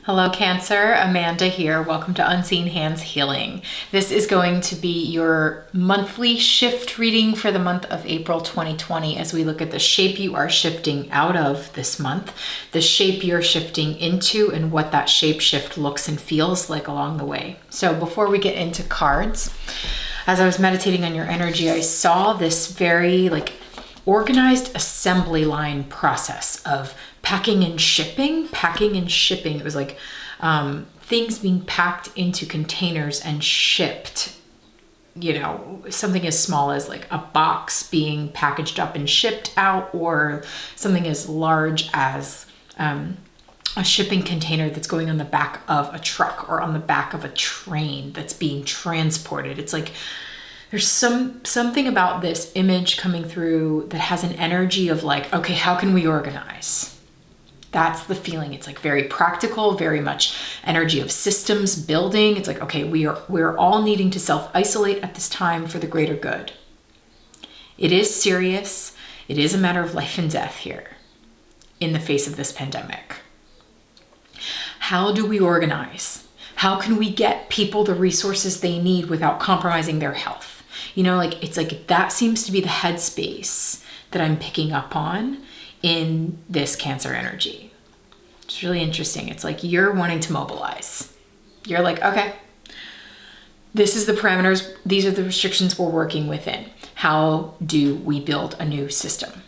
Hello Cancer, Amanda here. Welcome to Unseen Hands Healing. This is going to be your monthly shift reading for the month of April 2020 as we look at the shape you are shifting out of this month, the shape you're shifting into, and what that shape shift looks and feels like along the way. So before we get into cards, as I was meditating on your energy, I saw this very organized assembly line process of packing and shipping. It was like things being packed into containers and shipped. You know, something as small as like a box being packaged up and shipped out, or something as large as a shipping container that's going on the back of a truck or on the back of a train that's being transported. It's like there's something about this image coming through that has an energy of like, okay, how can we organize? That's the feeling. It's like very practical, very much energy of systems building. It's like, okay, we're all needing to self-isolate at this time for the greater good. It is serious. It is a matter of life and death here in the face of this pandemic. How do we organize? How can we get people the resources they need without compromising their health? You know, it's like that seems to be the headspace that I'm picking up on in this Cancer energy. It's really interesting. It's like you're wanting to mobilize. You're like, okay, this is the parameters. These are the restrictions we're working within. How do we build a new system?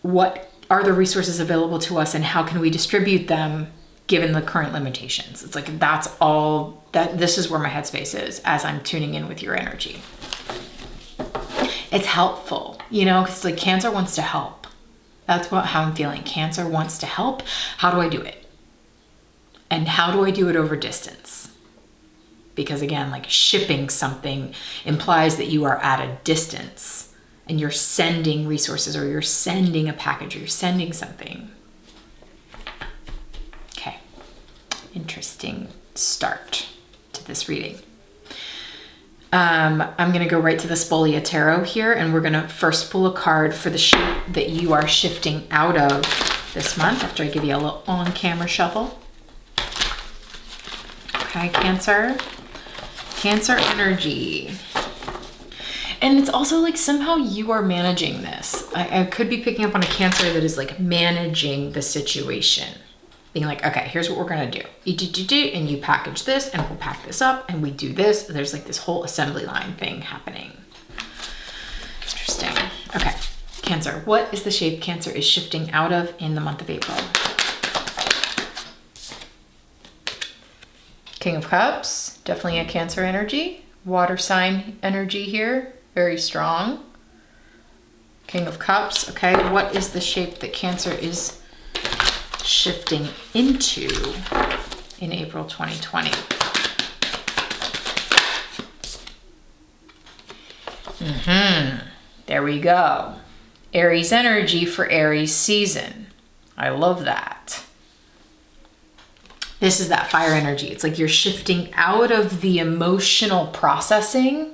What are the resources available to us and how can we distribute them given the current limitations? It's like, that's all that, this is where my headspace is as I'm tuning in with your energy. It's helpful, you know, because like Cancer wants to help. That's how I'm feeling. Cancer wants to help. How do I do it? And how do I do it over distance? Because again, like shipping something implies that you are at a distance and you're sending resources, or you're sending a package, or you're sending something. Okay, interesting start to this reading. I'm going to go right to the Spolia Tarot here, and we're going to first pull a card for the shape that you are shifting out of this month after I give you a little on-camera shuffle. Okay, Cancer energy. And it's also like somehow you are managing this. I could be picking up on a Cancer that is like managing the situation. Being like, okay, here's what we're gonna do. And you package this, and we'll pack this up, and we do this. There's like this whole assembly line thing happening. Interesting. Okay, Cancer. What is the shape Cancer is shifting out of in the month of April? King of Cups, definitely a Cancer energy. Water sign energy here, very strong. King of Cups, okay. What is the shape that Cancer is shifting into in April 2020? There we go. Aries energy for Aries season. I love that. This is that fire energy. It's like you're shifting out of the emotional processing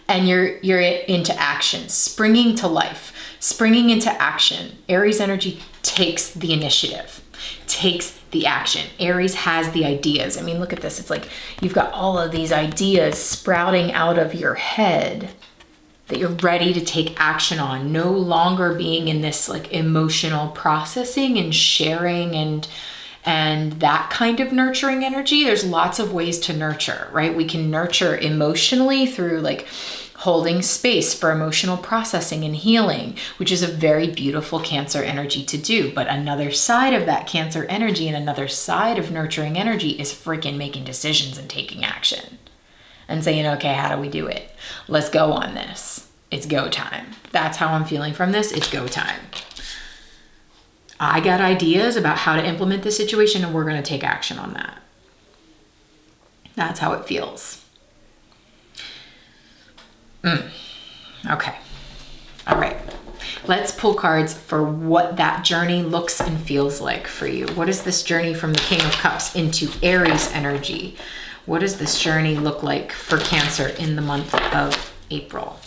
and you're into action, springing to life, springing into action. Aries energy takes the initiative, takes the action. Aries has the ideas. I mean, look at this. It's like you've got all of these ideas sprouting out of your head that you're ready to take action on, no longer being in this like emotional processing and sharing and that kind of nurturing energy. There's lots of ways to nurture, right? We can nurture emotionally through like holding space for emotional processing and healing, which is a very beautiful Cancer energy to do. But another side of that Cancer energy and another side of nurturing energy is freaking making decisions and taking action and saying, okay, how do we do it? Let's go on this. It's go time. That's how I'm feeling from this. It's go time. I got ideas about how to implement this situation, and we're going to take action on that. That's how it feels. Okay. All right. Let's pull cards for what that journey looks and feels like for you. What is this journey from the King of Cups into Aries energy? What does this journey look like for Cancer in the month of April?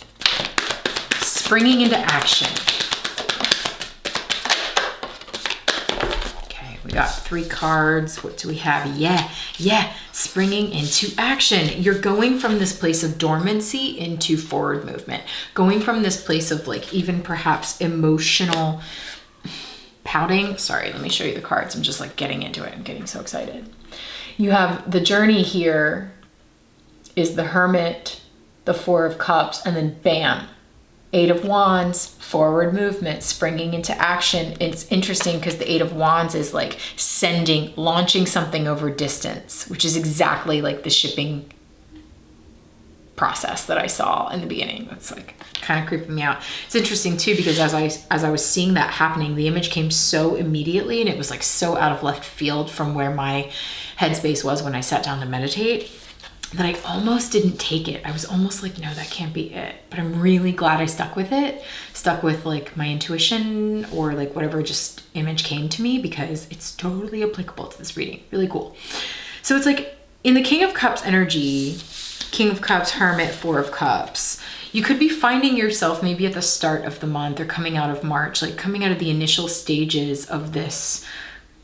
Springing into action. Okay, we got 3 cards. What do we have? Yeah, springing into action. You're going from this place of dormancy into forward movement. Going from this place of like even perhaps emotional pouting. Sorry, let me show you the cards. I'm just like getting into it. I'm getting so excited. You have the Journey here is the Hermit, the 4 of Cups, and then bam, 8 of Wands, forward movement, springing into action. It's interesting because the 8 of Wands is like launching something over distance, which is exactly like the shipping process that I saw in the beginning. That's like kind of creeping me out. It's interesting too, because as I was seeing that happening, the image came so immediately, and it was like so out of left field from where my headspace was when I sat down to meditate, that I almost didn't take it. I was almost like, no, that can't be it. But I'm really glad I stuck with it, stuck with like my intuition or like whatever just image came to me, because it's totally applicable to this reading. Really cool. So it's like in the King of Cups energy, King of Cups, Hermit, 4 of Cups, you could be finding yourself maybe at the start of the month or coming out of March, like coming out of the initial stages of this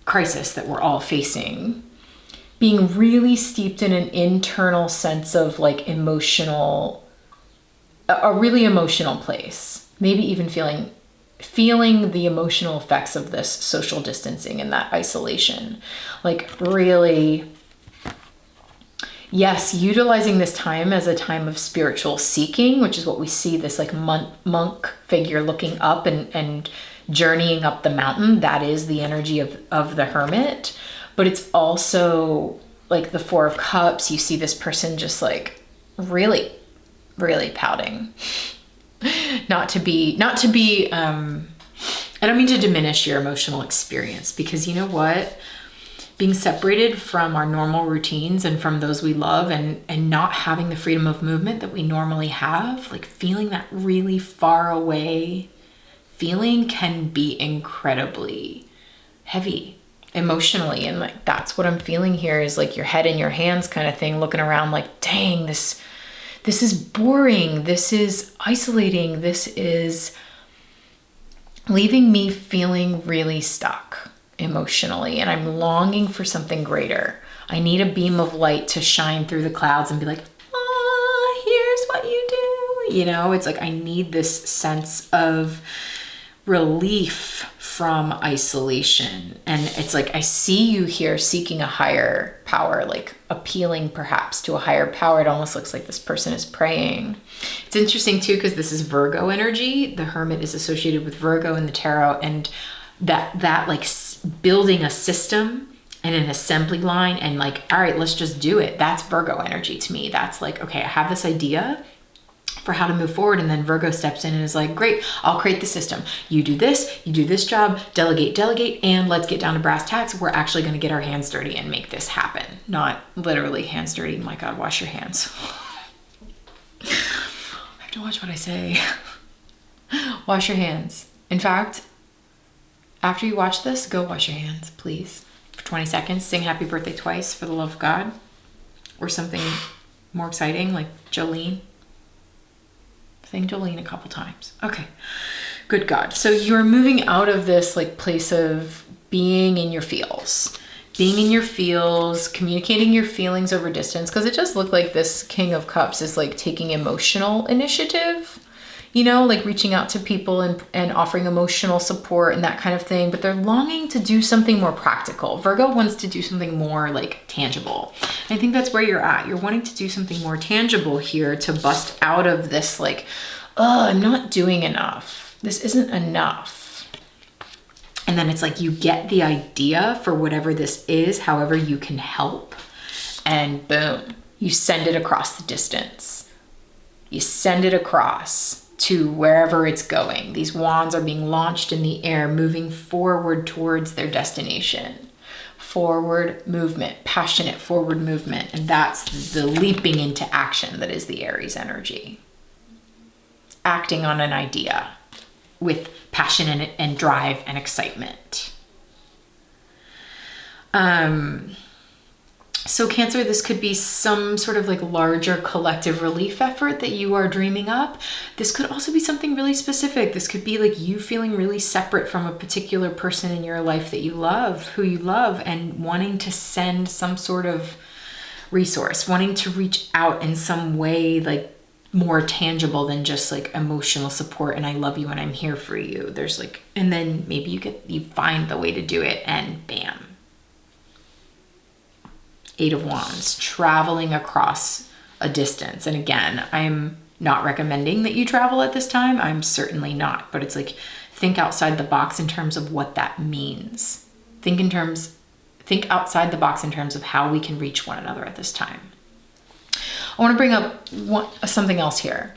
crisis that we're all facing, being really steeped in an internal sense of like a really emotional place, maybe even feeling the emotional effects of this social distancing and that isolation, like really, yes, utilizing this time as a time of spiritual seeking, which is what we see, this like monk figure looking up and journeying up the mountain. That is the energy of the Hermit. But it's also like the 4 of Cups. You see this person just like really, really pouting. Not to be, I don't mean to diminish your emotional experience, because you know what? Being separated from our normal routines and from those we love, and not having the freedom of movement that we normally have, like feeling that really far away feeling can be incredibly heavy emotionally. And like, that's what I'm feeling here, is like your head in your hands kind of thing, looking around like, dang, this is boring. This is isolating. This is leaving me feeling really stuck emotionally. And I'm longing for something greater. I need a beam of light to shine through the clouds and be like, here's what you do. You know, it's like, I need this sense of relief from isolation. And it's like, I see you here seeking a higher power, like appealing perhaps to a higher power. It almost looks like this person is praying. It's interesting too, because this is Virgo energy. The Hermit is associated with Virgo in the tarot, and that like building a system and an assembly line and like, all right, let's just do it. That's Virgo energy to me. That's like, okay, I have this idea for how to move forward. And then Virgo steps in and is like, great, I'll create the system. You do this job, delegate, and let's get down to brass tacks. We're actually going to get our hands dirty and make this happen. Not literally hands dirty. My God, wash your hands. I have to watch what I say. Wash your hands. In fact, after you watch this, go wash your hands, please. For 20 seconds, sing happy birthday twice for the love of God. Or something more exciting like Jolene. Sing Jolene a couple times. Okay, good God. So you're moving out of this like place of being in your feels, communicating your feelings over distance. Because it does look like this King of Cups is like taking emotional initiative, you know, like reaching out to people and offering emotional support and that kind of thing. But they're longing to do something more practical. Virgo wants to do something more like tangible. I think that's where you're at. You're wanting to do something more tangible here to bust out of this like, oh, I'm not doing enough. This isn't enough. And then it's like you get the idea for whatever this is, however you can help, and boom, you send it across the distance. You send it across to wherever it's going. These wands are being launched in the air, moving forward towards their destination. Forward movement, passionate forward movement. And that's the leaping into action that is the Aries energy. Acting on an idea with passion and drive and excitement. So Cancer, this could be some sort of like larger collective relief effort that you are dreaming up. This could also be something really specific. This could be like you feeling really separate from a particular person in your life that you love, who you love, and wanting to send some sort of resource, wanting to reach out in some way like more tangible than just like emotional support and I love you and I'm here for you. There's like, and then maybe you find the way to do it and bam. Eight of Wands, traveling across a distance. And again, I'm not recommending that you travel at this time. I'm certainly not, but it's like, think outside the box in terms of what that means. Think outside the box in terms of how we can reach one another at this time. I want to bring up something else here.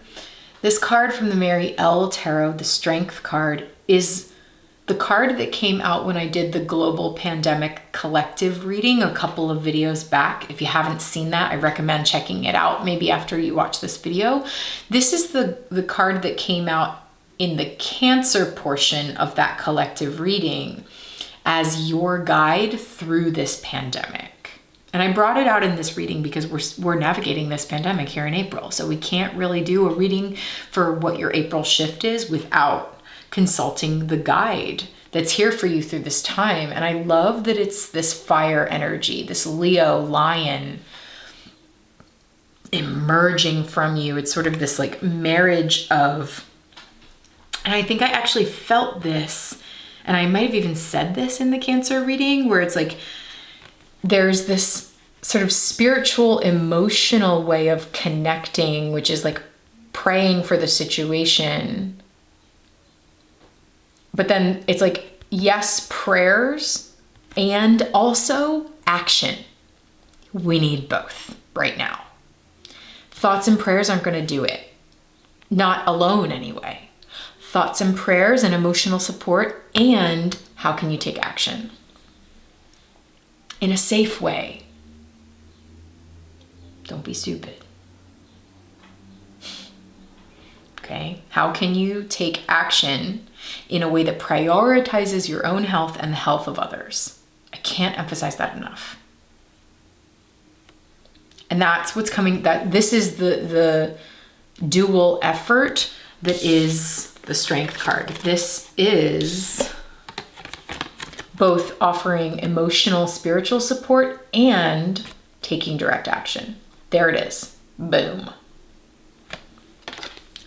This card from the Mary L. Tarot, the Strength card, is the card that came out when I did the Global Pandemic Collective reading a couple of videos back. If you haven't seen that, I recommend checking it out maybe after you watch this video. This is the card that came out in the Cancer portion of that collective reading as your guide through this pandemic. And I brought it out in this reading because we're navigating this pandemic here in April. So we can't really do a reading for what your April shift is without consulting the guide that's here for you through this time. And I love that it's this fire energy, this Leo lion emerging from you. It's sort of this like marriage of, and I think I actually felt this, and I might have even said this in the Cancer reading, where it's like, there's this sort of spiritual, emotional way of connecting, which is like praying for the situation. But then it's like, yes, prayers and also action. We need both right now. Thoughts and prayers aren't going to do it. Not alone anyway. Thoughts and prayers and emotional support, and how can you take action? In a safe way. Don't be stupid. Okay? How can you take action in a way that prioritizes your own health and the health of others? I can't emphasize that enough. And that's what's coming, that this is the dual effort that is the Strength card. This is both offering emotional, spiritual support and taking direct action. There it is. Boom.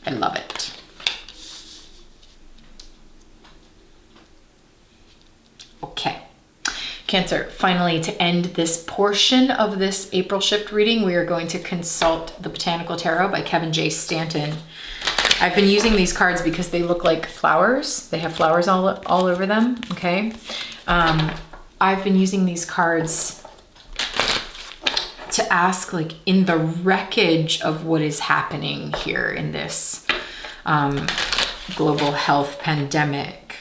I love it. Okay. Cancer, finally, to end this portion of this April shift reading, we are going to consult the Botanical Tarot by Kevin J. Stanton. I've been using these cards because they look like flowers. They have flowers all over them, okay? I've been using these cards to ask, like, in the wreckage of what is happening here in this global health pandemic,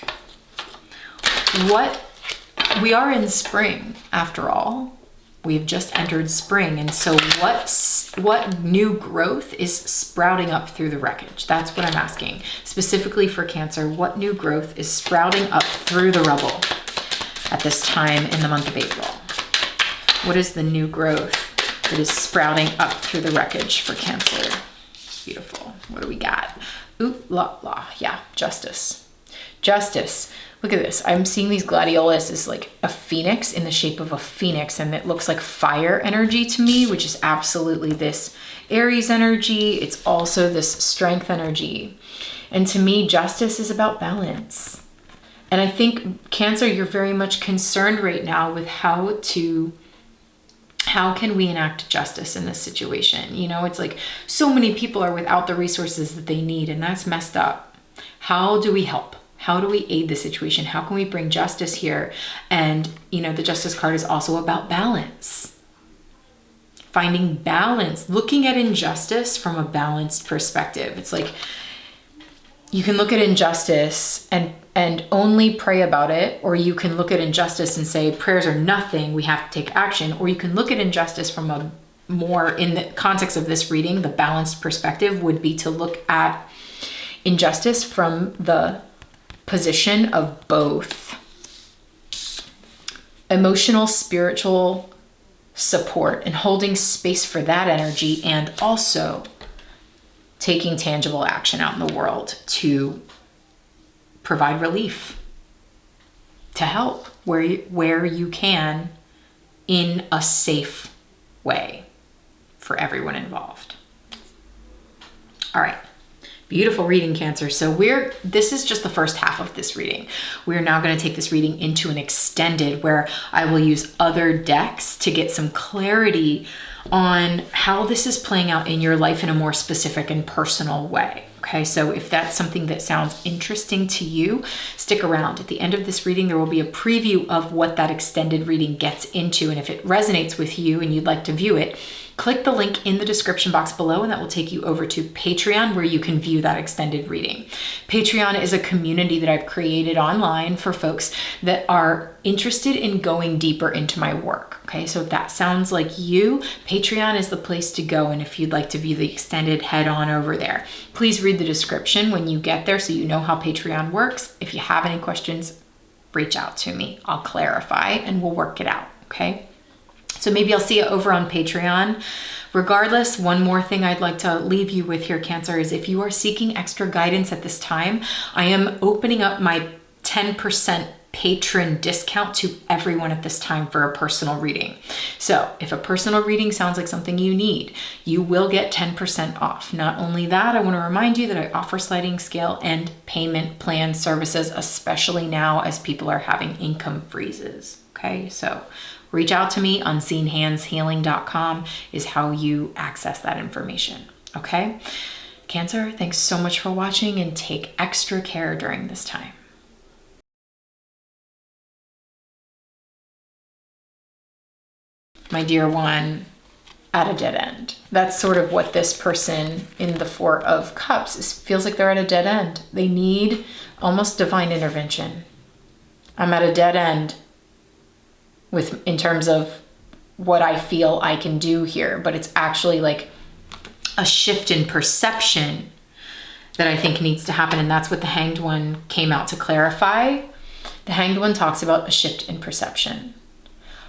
we are in spring, after all. We've just entered spring. And so what new growth is sprouting up through the wreckage? That's what I'm asking. Specifically for Cancer, what new growth is sprouting up through the rubble at this time in the month of April? What is the new growth that is sprouting up through the wreckage for Cancer? Beautiful. What do we got? Ooh, la, la. Yeah, justice. Justice. Look at this. I'm seeing these gladiolus as like a phoenix, in the shape of a phoenix, and it looks like fire energy to me, which is absolutely this Aries energy. It's also this strength energy. And to me, justice is about balance. And I think, Cancer, you're very much concerned right now with how can we enact justice in this situation? You know, it's like so many people are without the resources that they need, and that's messed up. How do we help? How do we aid the situation? How can we bring justice here? And, you know, the Justice card is also about balance. Finding balance, looking at injustice from a balanced perspective. It's like, you can look at injustice and only pray about it, or you can look at injustice and say, prayers are nothing, we have to take action. Or you can look at injustice from a more, in the context of this reading, the balanced perspective would be to look at injustice from the position of both emotional, spiritual support and holding space for that energy, and also taking tangible action out in the world to provide relief, to help where you can in a safe way for everyone involved. All right. Beautiful reading, Cancer. So this is just the first half of this reading. We're now going to take this reading into an extended where I will use other decks to get some clarity on how this is playing out in your life in a more specific and personal way. Okay, so if that's something that sounds interesting to you, stick around. At the end of this reading, there will be a preview of what that extended reading gets into. And if it resonates with you and you'd like to view it, click the link in the description box below, and that will take you over to Patreon, where you can view that extended reading. Patreon is a community that I've created online for folks that are interested in going deeper into my work. Okay, so if that sounds like you, Patreon is the place to go. And if you'd like to view the extended, head on over there. Please read the description when you get there so you know how Patreon works. If you have any questions, reach out to me. I'll clarify and we'll work it out. Okay. So maybe I'll see you over on Patreon. Regardless, one more thing I'd like to leave you with here, Cancer, is if you are seeking extra guidance at this time, I am opening up my 10% patron discount to everyone at this time for a personal reading. So if a personal reading sounds like something you need, you will get 10% off. Not only that, I want to remind you that I offer sliding scale and payment plan services, especially now as people are having income freezes. Okay, so reach out to me. Unseenhandshealing.com is how you access that information. Okay, Cancer, thanks so much for watching, and take extra care during this time. My dear one, at a dead end. That's sort of what this person in the Four of Cups is, feels like they're at a dead end. They need almost divine intervention. I'm at a dead end in terms of what I feel I can do here, but it's actually like a shift in perception that I think needs to happen. And that's what the Hanged One came out to clarify. The Hanged One talks about a shift in perception.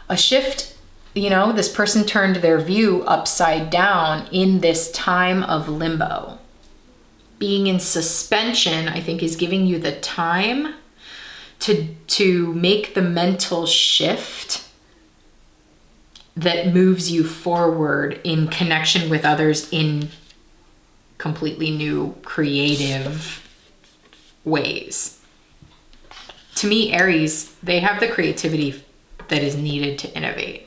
A shift, this person turned their view upside down in this time of limbo. Being in suspension, I think, is giving you the time to make the mental shift that moves you forward in connection with others in completely new, creative ways. To me, Aries, they have the creativity that is needed to innovate.